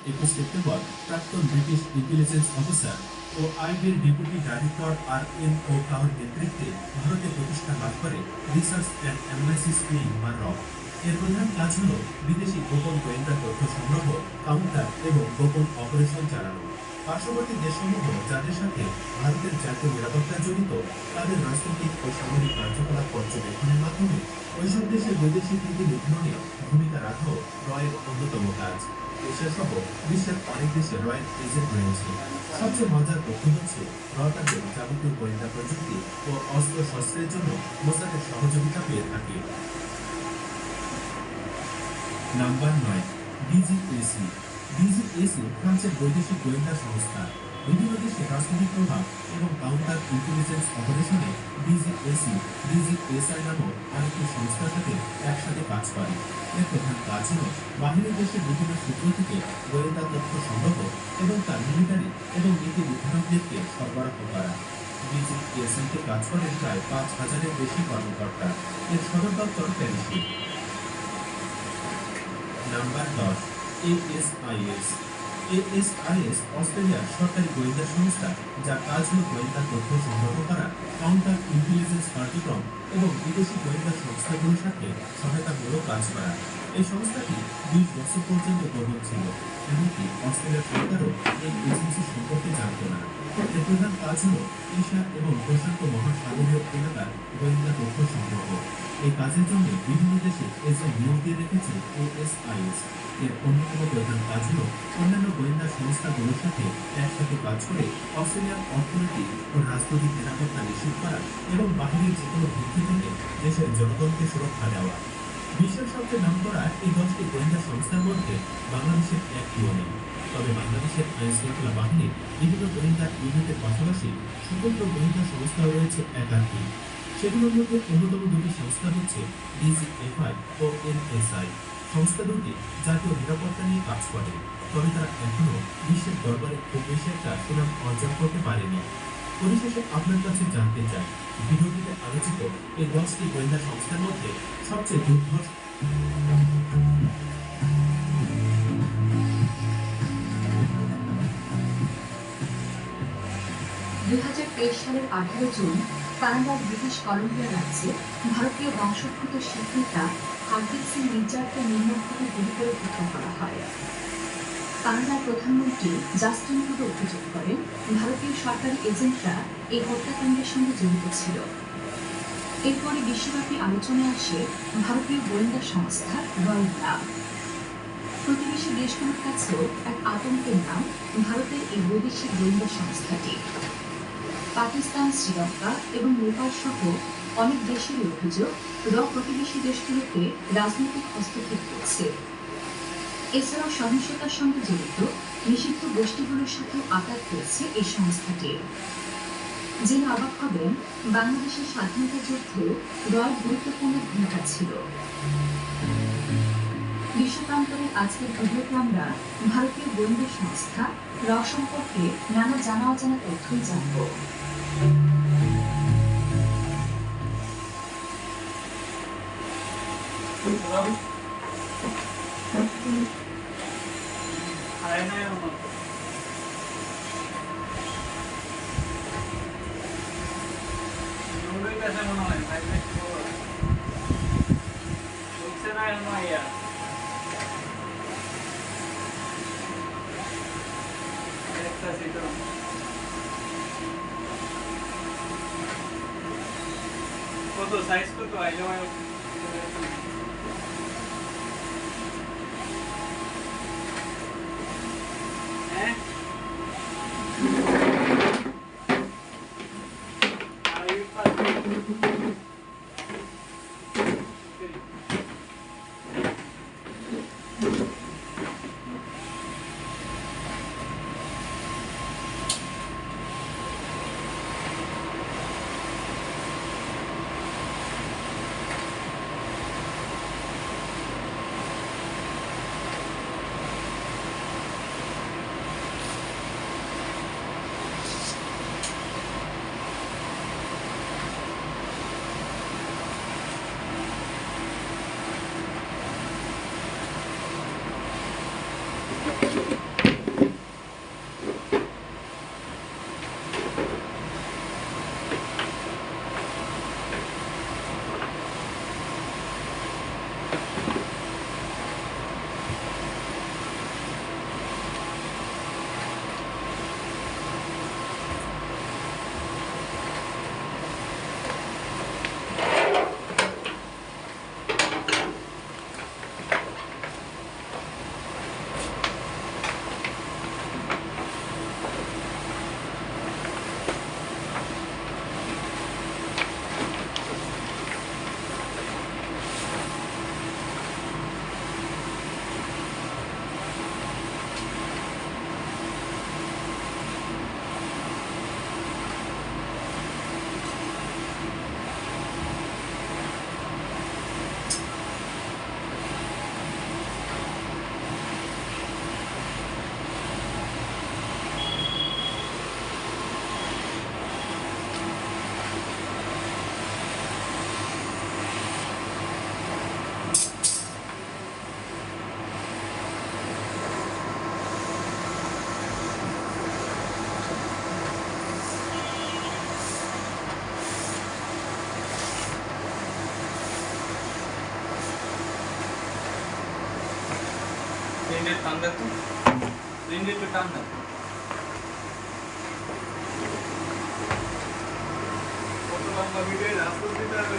21 September প্রাক্তন British intelligence officer ও আইবির deputy director RMO কাউর নেতৃত্বে ভারতে প্রতিষ্ঠা লাভ করে রিসার্চ অ্যান্ড অ্যানালাইসিস উইং বা রক। এর প্রধান কাজ হল বিদেশি গোপন গোয়েন্দা তথ্য সংগ্রহ, কাউন্টার এবং গোপন অপারেশন চালানো। পার্শ্ববর্তী দেশসমূহ যাদের সাথে ভারতের জাতীয় নিরাপত্তা জড়িত, তাদের রাজনৈতিক ও সামরিক কার্যকলাপ পর্যবেক্ষণের মাধ্যমে ওইসব দেশের বৈদেশিক নীতি নির্ধারণে ভূমিকা রাখাও রয়ের অন্যতম কাজ। এশিয়া সহ বিশ্বের অনেক দেশে রয়ের এজেন্ট রয়েছে। সবচেয়ে মজার তথ্য হচ্ছে র তাদের যাবতীয় গোয়েন্দা প্রযুক্তি ও অস্ত্র শস্ত্রের জন্য মোসাদের সহযোগিতা পেয়ে থাকে। নাম্বার 9, ডিজিএসি। ডিজিএসি ফ্রান্সের বৈদেশিক গোয়েন্দা সংস্থা। বিভিন্ন দেশে রাজনৈতিক প্রভাব এবং কাউন্টার ইন্টেলিজেন্স অপারেশনে ডিজিএসি, ডিজিএসআই নামক আরেকটি সংস্থার সাথে একসাথে কাজ করে। এর প্রধান কাজ হল বাহিনী দেশের বিভিন্ন সূত্র থেকে গোয়েন্দা তথ্য সংগ্রহ এবং তার মিলিটারি এবং নীতি নির্ধারকদেরকে সরবরাহ করা। ডিজিএসিতে কাজ করেন প্রায় 5,000-এর বেশি কর্মকর্তা। এর সদর দপ্তর প্যারিসে। নাম্বার 10, এএসআইএস। এএসআইএস অস্ট্রেলিয়ার সরকারি গোয়েন্দা সংস্থা, যার কাজ হল গোয়েন্দা তথ্য সংগ্রহ করা, কাউন্টার ইন্টেলিজেন্স কার্যক্রম এবং বিদেশি গোয়েন্দা সংস্থাগুলোর সাথে সহায়তামূলক কাজ করা। এই সংস্থাটি 20 বছর পর্যন্ত গঠন ছিল, এমনকি অস্ট্রেলিয়ার সরকারও এই এজেন্সি সম্পর্কে জানত না। এর প্রধান কাজ হল এশিয়া এবং প্রশান্ত মহাসাগরীয় এলাকার গোয়েন্দা তথ্য সংগ্রহ। এই কাজের জন্য বিভিন্ন দেশে এজেন্ট নিয়োগ দিয়ে রেখেছে এএসআইএস। এর অন্যতম প্রধান কাজ হল অন্যান্য গোয়েন্দা সংস্থাগুলোর সাথে একসাথে কাজ করে অস্ট্রেলিয়ার অর্থনৈতিক ও রাজনৈতিক নিরাপত্তা নিশ্চিত করা এবং বাহিনীর যে কোনো হুমকি থেকে দেশের জনগণকে সুরক্ষা দেওয়া। বিশ্বের সবচেয়ে নামকরা এই 10টি গোয়েন্দা সংস্থার মধ্যে বাংলাদেশের একটিও নেই। তবে বাংলাদেশের আইন শৃঙ্খলা বাহিনীর বিভিন্ন গোয়েন্দা ইউনিটের পাশাপাশি স্বতন্ত্র গোয়েন্দা সংস্থাও রয়েছে একাধিক। সেগুলোর মধ্যে অন্যতম দুটি সংস্থা হচ্ছে ডিজিএফআই ও এনএসআই। সংস্থা দুটি জাতীয় নিরাপত্তা নিয়ে কাজ করে, তবে তারা এখনো বিশ্বের দরবারে খুব বেশি একটা সুনাম অর্জন করতে পারেনি। পরিশেষে আপনার কাছে জানতে চাই, ভিডিওটিতে আলোচিত এই 10টি গোয়েন্দা সংস্থার মধ্যে সবচেয়ে দুর্ধর্ষ 2023 সালের 18 জুন কানাডার ব্রিটিশ কলম্বিয়া রাজ্যে ভারতীয় বংশোদ্ভূত শিখ নেতা হারদীপ সিং নির্যাতকে নির্মমভাবে গুলি করে হত্যা করা হয়। কানাডার প্রধানমন্ত্রী জাস্টিন ট্রুডো অভিযোগ করেন, ভারতীয় সরকারি এজেন্টরা এই হত্যাকাণ্ডের সঙ্গে জড়িত ছিল। এরপরে বিশ্বব্যাপী আলোচনায় আসে ভারতীয় গোয়েন্দা সংস্থা রয়ের নাম। প্রতিবেশী দেশগুলোর কাছেও এক আতঙ্কের নাম ভারতের এই বৈদেশিক গোয়েন্দা সংস্থাটি। পাকিস্তান, শ্রীলঙ্কা এবং নেপাল সহ অনেক দেশের অভিযোগ প্রতিবেশী দেশগুলোতে রাজনৈতিক হস্তক্ষেপ করছে। এছাড়াও সহিংসতার সঙ্গে জড়িত নিষিদ্ধ গোষ্ঠীগুলোর সাথেও আঘাত করেছে এই সংস্থাটি। জেনে অবাক হবেন, বাংলাদেশের স্বাধীনতা যুদ্ধেও রয়ের গুরুত্বপূর্ণ ভূমিকা ছিল। বিশ্বপ্রান্তরের আজকের ভিডিওতে আমরা ভারতীয় গোয়েন্দা সংস্থা র সম্পর্কে নানা জানা অজানা তথ্যই জানব। কত সাইজ কত আইলো হ্যাঁ রিংগেট টান দে তো রিংগেট টান দে কত লম্বা ভিডিও আপলোড দিতে হবে